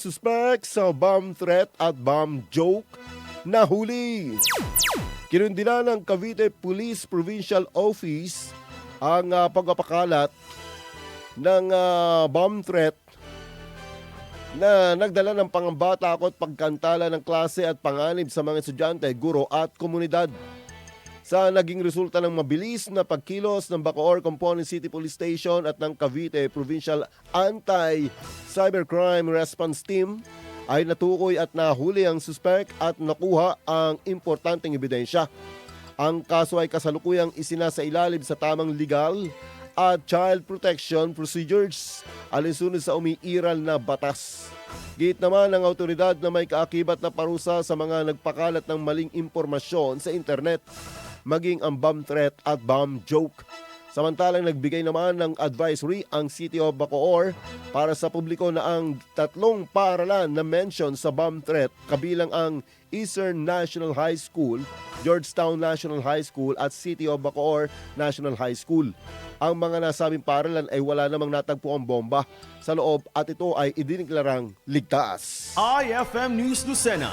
Suspect sa bomb threat at bomb joke nahuli. Kinundina ng Cavite Police Provincial Office ang pagpapakalat ng bomb threat na nagdala ng pangambatakot, pagkantala ng klase at panganib sa mga estudyante, guro at komunidad. Sa naging resulta ng mabilis na pagkilos ng Bacoor Component City Police Station at ng Cavite Provincial Anti-Cybercrime Response Team, ay natukoy at nahuli ang suspect at nakuha ang importanteng ebidensya. Ang kaso ay kasalukuyang isinasailalim sa tamang legal at child protection procedures alinsunod sa umiiral na batas. Git naman ng autoridad na may kaakibat na parusa sa mga nagpakalat ng maling impormasyon sa internet, maging ang bomb threat at bomb joke. Samantalang nagbigay naman ng advisory ang City of Bacoor para sa publiko na ang tatlong paaralan na mention sa bomb threat, kabilang ang Eastern National High School, Georgetown National High School at City of Bacoor National High School. Ang mga nasabing paaralan ay wala namang natagpo ang bomba sa loob at ito ay idiniklarang ligtas. IFM News Lucena.